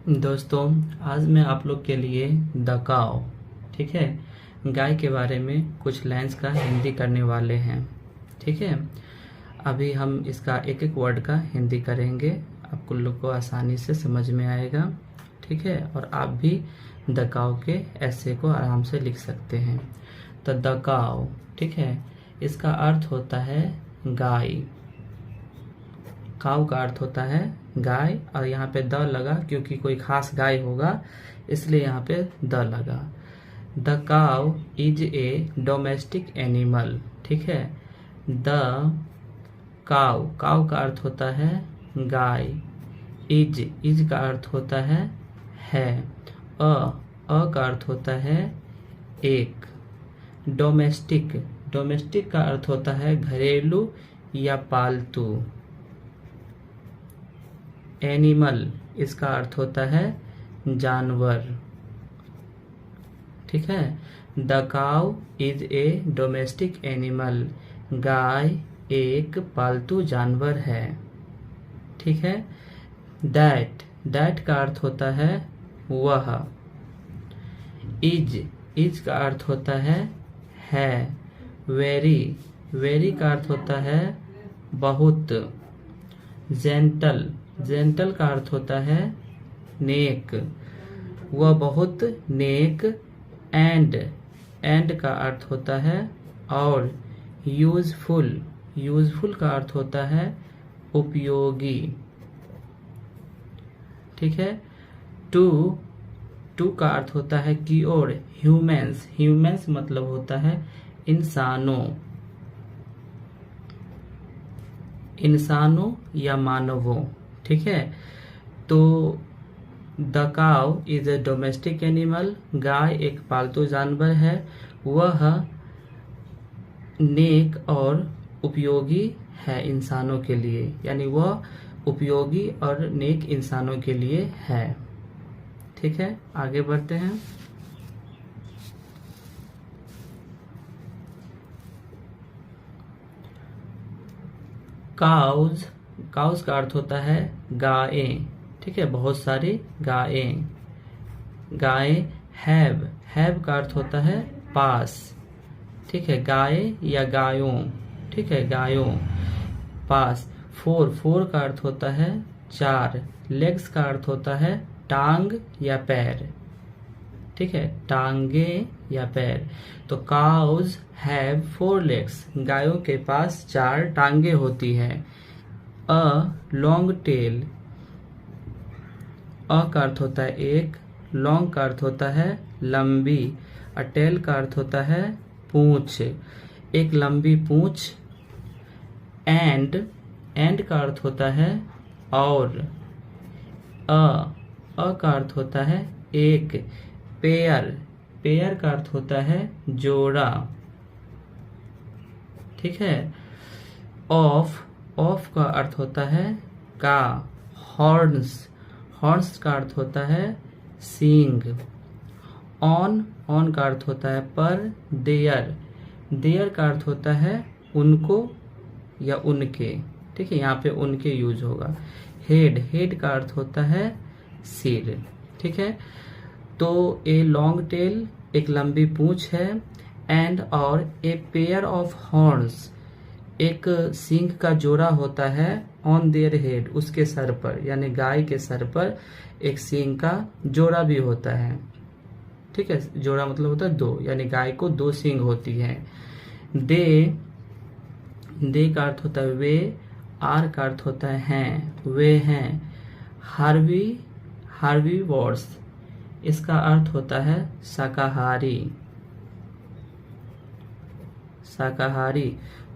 दोस्तों, आज मैं आप लोग के लिए द काऊ, ठीक है, गाय के बारे में कुछ लाइन्स का हिंदी करने वाले हैं। ठीक है, अभी हम इसका एक एक वर्ड का हिंदी करेंगे, आपको लोग को आसानी से समझ में आएगा। ठीक है, और आप भी द काऊ के ऐसे को आराम से लिख सकते हैं। तो द काऊ, ठीक है, इसका अर्थ होता है गाय। काऊ का अर्थ होता है गाय, और यहाँ पे द लगा क्योंकि कोई खास गाय होगा, इसलिए यहाँ पे द लगा। The cow is a domestic animal. ठीक है, द काऊ, काऊ का अर्थ होता है गाय। इज का अर्थ होता है। अ का अर्थ होता है एक। डोमेस्टिक, डोमेस्टिक का अर्थ होता है घरेलू या पालतू। एनिमल, इसका अर्थ होता है जानवर। ठीक है, the cow is a domestic animal. गाय एक पालतू जानवर है। ठीक है, दैट का अर्थ होता है वह। इज का अर्थ होता है। वेरी का अर्थ होता है बहुत। जेंटल का अर्थ होता है नेक, वह बहुत नेक। एंड का अर्थ होता है और। यूजफुल का अर्थ होता है उपयोगी। ठीक है, टू का अर्थ होता है की ओर। ह्यूमंस मतलब होता है इंसानों या मानवों। ठीक है, तो the cow is a domestic animal. गाय एक पालतू जानवर है, वह नेक और उपयोगी है इंसानों के लिए, यानी वह उपयोगी और नेक इंसानों के लिए है। ठीक है, आगे बढ़ते हैं। काउज का अर्थ होता है गायें। ठीक है, बहुत सारी गायें। हैव का अर्थ होता है पास। ठीक है, गाय या गायों। ठीक है, गायों। पास। फोर का अर्थ होता है चार। लेग्स का अर्थ होता है टांग या पैर। ठीक है, टांगे या पैर। तो काउज हैव 4 लेग्स। गायों के पास 4 टांगे होती हैं। A long tail. अ का अर्थ होता है एक। लॉन्ग का अर्थ होता है लंबी। टेल का अर्थ होता है पूंछ, एक लंबी पूंछ। एंड का अर्थ होता है और। अ का अर्थ होता है एक। पेयर का अर्थ होता है जोड़ा। ठीक है, ऑफ का अर्थ होता है का। हॉर्न्स का अर्थ होता है सींग। ऑन का अर्थ होता है पर। देयर का अर्थ होता है उनको या उनके। ठीक है, यहाँ पे उनके यूज होगा। हेड का अर्थ होता है सिर। ठीक है, तो ए लॉन्ग टेल एक लंबी पूंछ है। एंड और ए पेयर ऑफ हॉर्न्स एक सींग का जोड़ा होता है। ऑन देयर हेड उसके सर पर, यानी गाय के सर पर एक सींग का जोड़ा भी होता है। ठीक है, जोड़ा मतलब होता है 2, यानी गाय को 2 सींग होती है। दे का अर्थ होता है वे। आर का अर्थ होता है हैं, वे हैं। हार्वी वॉर्स इसका अर्थ होता है शाकाहारी।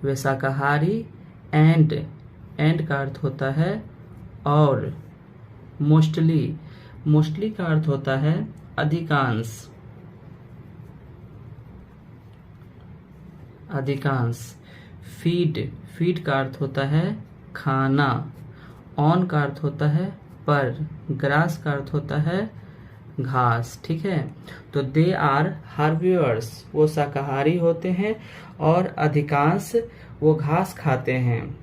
वे शाकाहारी। एंड का अर्थ होता है और। मोस्टली का अर्थ होता है अधिकांश। फीड का अर्थ होता है खाना। ऑन का अर्थ होता है पर। ग्रास का अर्थ होता है घास। ठीक है, तो दे आर हार्बिवर्स वो शाकाहारी होते हैं और अधिकांश वो घास खाते हैं।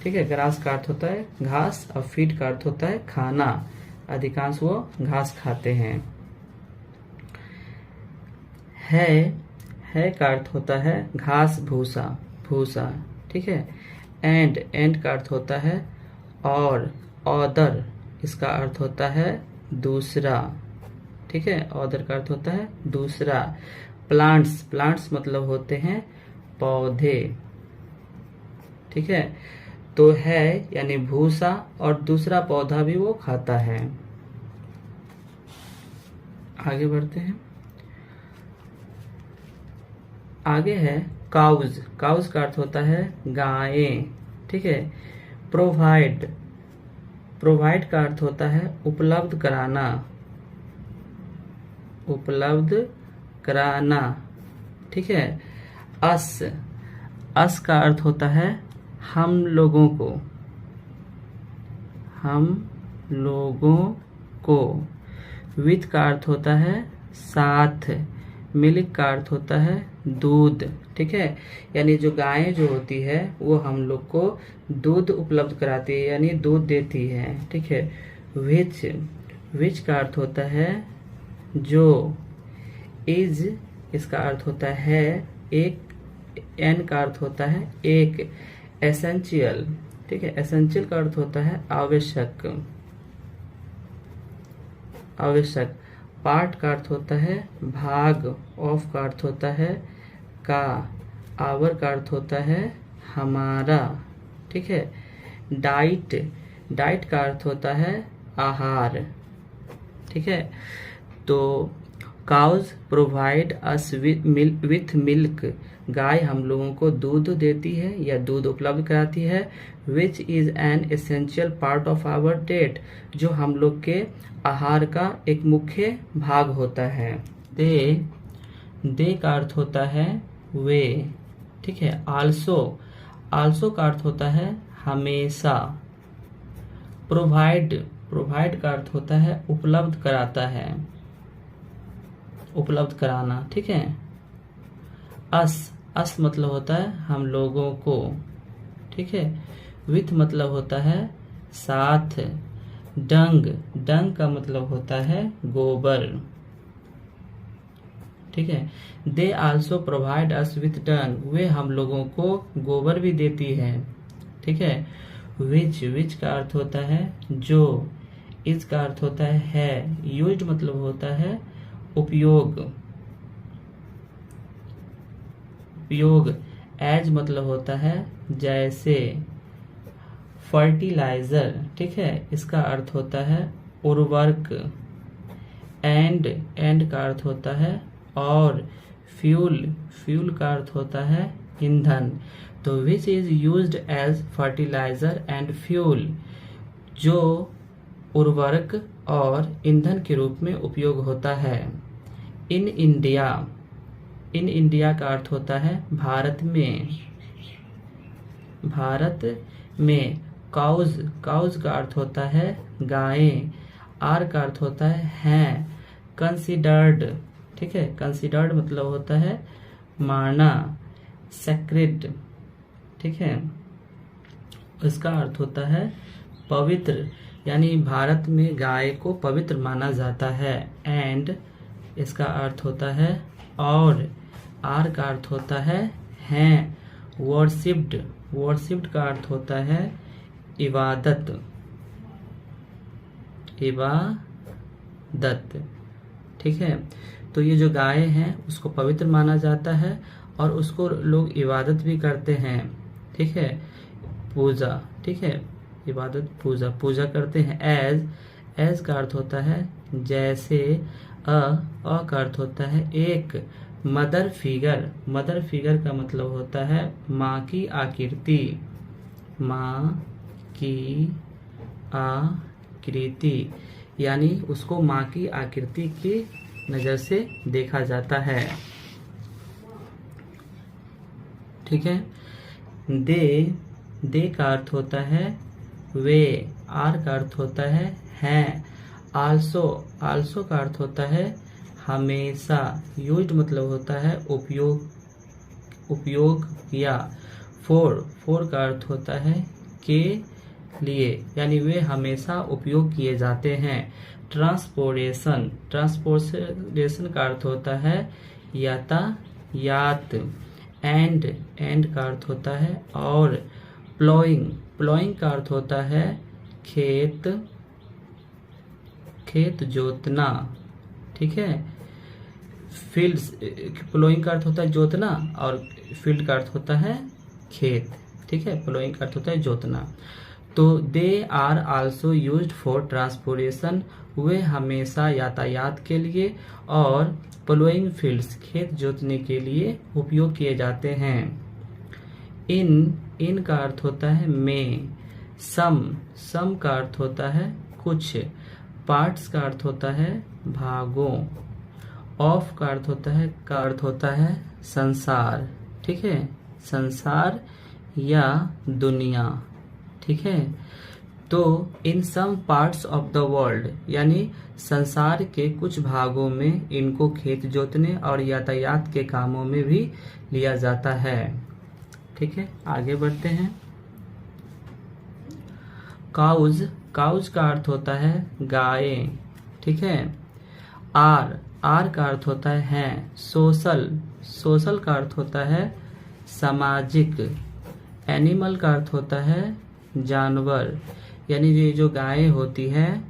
ठीक है, ग्रास का अर्थ होता है घास और फीड का अर्थ होता है खाना। अधिकांश वो घास खाते हैं। है का अर्थ होता है घास भूसा, भूसा, ठीक है। एंड का अर्थ होता है और, ऑदर इसका अर्थ होता है दूसरा, ठीक है। ऑदर का अर्थ होता है दूसरा। प्लांट्स मतलब होते हैं पौधे, ठीक है। तो है यानी भूसा और दूसरा पौधा भी वो खाता है। आगे बढ़ते हैं। आगे है काउज का अर्थ होता है गायें, ठीक है। प्रोवाइड का अर्थ होता है उपलब्ध कराना, ठीक है। अस का अर्थ होता है हम लोगों को। विथ का अर्थ होता है साथ। मिल्क का अर्थ होता है दूध, ठीक है। यानी जो गायें जो होती है वो हम लोग को दूध उपलब्ध कराती है, यानी दूध देती है, ठीक है। विच का अर्थ होता है जो। इज इसका अर्थ होता है एक। एन का अर्थ होता है एक। एसेंशियल, ठीक है। एसेंशियल का अर्थ होता है आवश्यक। पार्ट का अर्थ होता है भाग। ऑफ का अर्थ होता है का। आवर का अर्थ होता है हमारा, ठीक है। डाइट का अर्थ होता है आहार, ठीक है। तो cows provide us with milk, गाय हम लोगों को दूध देती है या दूध उपलब्ध कराती है। Which is an essential part of our diet, जो हम लोग के आहार का एक मुख्य भाग होता है। दे का अर्थ होता है वे, ठीक है। आल्सो का अर्थ होता है हमेशा। प्रोवाइड का अर्थ होता है उपलब्ध कराना, ठीक है। अस मतलब होता है हम लोगों को, ठीक है। विथ मतलब होता है साथ। डंग का मतलब होता है गोबर, ठीक है। They also provide us with dung, वे हम लोगों को गोबर भी देती है, ठीक है। विच का अर्थ होता है जो। इज का अर्थ होता है। यूज्ड मतलब होता है उपयोग। एज मतलब होता है जैसे। फर्टिलाइजर, ठीक है, इसका अर्थ होता है उर्वरक। एंड का अर्थ होता है और। फ्यूल का अर्थ होता है ईंधन। तो which is used as fertiliser and fuel, जो उर्वरक और ईंधन के रूप में उपयोग होता है। इन इंडिया का अर्थ होता है भारत में। काउज का अर्थ होता है गायें। आर का अर्थ होता है हैं। कंसीडर्ड, ठीक है। कंसीडर्ड मतलब होता है माना। सेक्रेड, ठीक है, इसका अर्थ होता है पवित्र, यानी भारत में गाय को पवित्र माना जाता है। एंड इसका अर्थ होता है और। आर का अर्थ होता है हैं। वर्शिप्ड का अर्थ होता है इबादत, ठीक है। तो ये जो गाय हैं उसको पवित्र माना जाता है और उसको लोग इबादत भी करते हैं, ठीक है। पूजा, ठीक है, इबादत पूजा करते हैं। एज का अर्थ होता है जैसे। अ का अर्थ होता है एक। मदर फिगर का मतलब होता है माँ की आकृति। यानी उसको माँ की आकृति की नजर से देखा जाता है, ठीक है। दे का अर्थ होता है वे। आर का अर्थ होता है हैं। आल्सो का अर्थ होता है हमेशा। यूज्ड मतलब होता है उपयोग या। फोर का अर्थ होता है लिए, यानी वे हमेशा उपयोग किए जाते हैं। ट्रांसपोर्टेशन, ट्रांसपोर्टेशन का अर्थ होता है यातायात। एंड का अर्थ होता है और। प्लॉइंग का अर्थ होता है खेत जोतना, ठीक है। फील्ड्स, प्लोइंग का अर्थ होता है जोतना और फील्ड का अर्थ होता है खेत, ठीक है। प्लोइंग का अर्थ होता है जोतना। तो they are also used for transportation, वे हमेशा यातायात के लिए और प्लोइंग फील्ड्स, खेत जोतने के लिए उपयोग किए जाते हैं। इन का अर्थ होता है में। सम का अर्थ होता है कुछ। पार्ट्स का अर्थ होता है भागों। ऑफ का अर्थ होता है संसार, ठीक है। संसार या दुनिया, ठीक है। तो in some parts of the world, यानी संसार के कुछ भागों में इनको खेत जोतने और यातायात के कामों में भी लिया जाता है, ठीक है। आगे बढ़ते हैं। काउज का अर्थ होता है गायें, ठीक है। आर का अर्थ होता है सोशल का अर्थ होता है सामाजिक। एनिमल का अर्थ होता है जानवर, यानी ये जो गायें होती है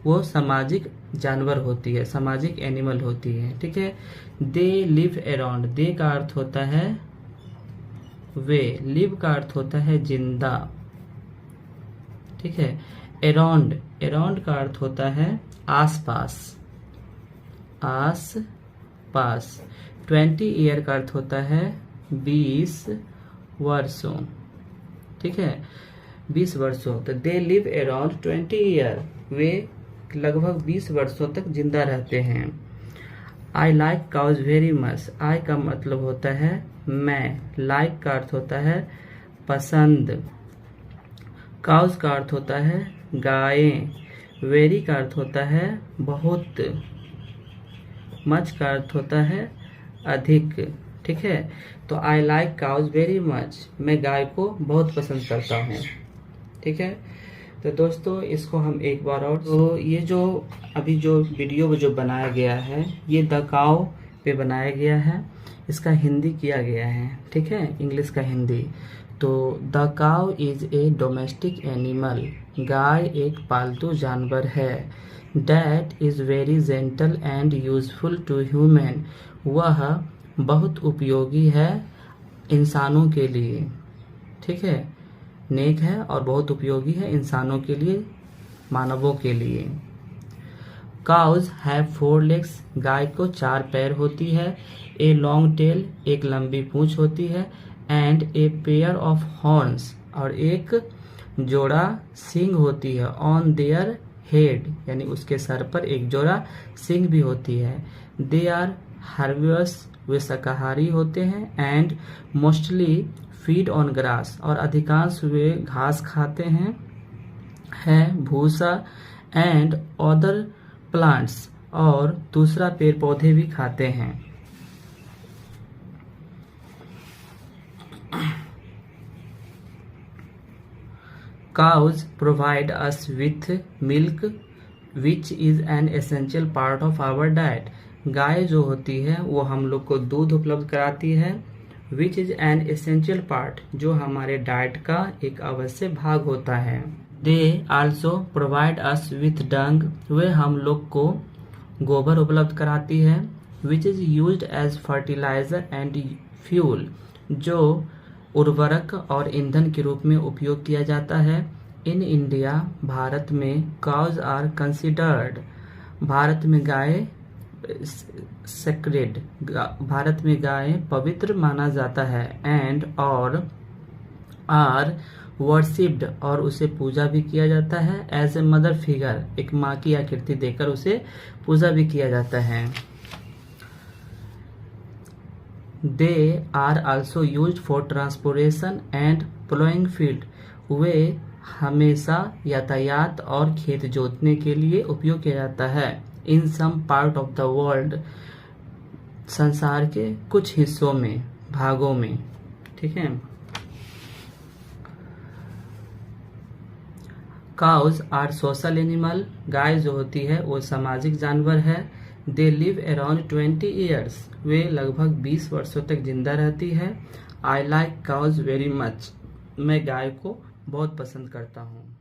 वो सामाजिक जानवर होती है, सामाजिक एनिमल होती है, ठीक है। दे लिव अराउंड, दे का अर्थ होता है वे। लिव का अर्थ होता है जिंदा, ठीक है। अराउंड का अर्थ होता है आसपास। 20 ईयर का अर्थ होता है 20 वर्षों, ठीक है। 20 वर्षों। तो दे लिव अराउंड 20 ईयर, वे लगभग 20 वर्षों तक जिंदा रहते हैं। I like cows very much, I का मतलब होता है मैं। लाइक का अर्थ होता है पसंद। काउज का अर्थ होता है गायें। वेरी का अर्थ होता है बहुत। मच का अर्थ होता है अधिक, ठीक है। तो आई लाइक काउज वेरी मच, मैं गाय को बहुत पसंद करता हूँ, ठीक है। तो दोस्तों इसको हम एक बार और, तो ये जो अभी जो वीडियो जो बनाया गया है ये द काउ पे बनाया गया है, इसका हिंदी किया गया है, ठीक है, इंग्लिश का हिंदी। तो the cow is a domestic animal, गाय एक पालतू जानवर है। That is very gentle and useful to human, वह बहुत उपयोगी है इंसानों के लिए, ठीक है। नेक है और बहुत उपयोगी है इंसानों के लिए, मानवों के लिए। काउज हैव 4 लेग्स, गाय को 4 पैर होती है। ए लॉन्ग टेल, एक लंबी पूंछ होती है। And a pair of horns, और एक जोड़ा सींग होती है। ऑन देयर हेड, यानी उसके सर पर एक जोड़ा सींग भी होती है। दे आर हार्बिवरस, वे शाकाहारी होते हैं। And mostly feed on grass, और अधिकांश वे घास खाते हैं, भूसा। एंड अदर प्लांट्स, और दूसरा पेड़ पौधे भी खाते हैं। Cows provide us with milk, which is an essential part of our diet. गाय जो होती है वो हम लोग को दूध उपलब्ध कराती है। Which is an essential part, जो हमारे डाइट का एक आवश्यक भाग होता है। They also provide us with dung, वे हम लोग को गोबर उपलब्ध कराती है। Which is used as fertilizer and fuel, जो उर्वरक और ईंधन के रूप में उपयोग किया जाता है। इन इंडिया, भारत में काउज आर कंसिडर्ड, भारत में गाय सेक्रेड, भारत में गाय पवित्र माना जाता है। एंड और आर वर्शिप्ड, और उसे पूजा भी किया जाता है। एज ए मदर फिगर, एक माँ की आकृति देकर उसे पूजा भी किया जाता है। They are also used for transportation and ploughing field, वे हमेशा यातायात और खेत जोतने के लिए उपयोग किया जाता है। In some part of the world, संसार के कुछ हिस्सों में, भागों में, ठीक है। काउज आर सोशल एनिमल, गाय जो होती है वो सामाजिक जानवर है। दे लिव अराउंड 20 ईयर्स, वे लगभग 20 वर्षों तक जिंदा रहती है। I like cows very much, मैं गाय को बहुत पसंद करता हूँ।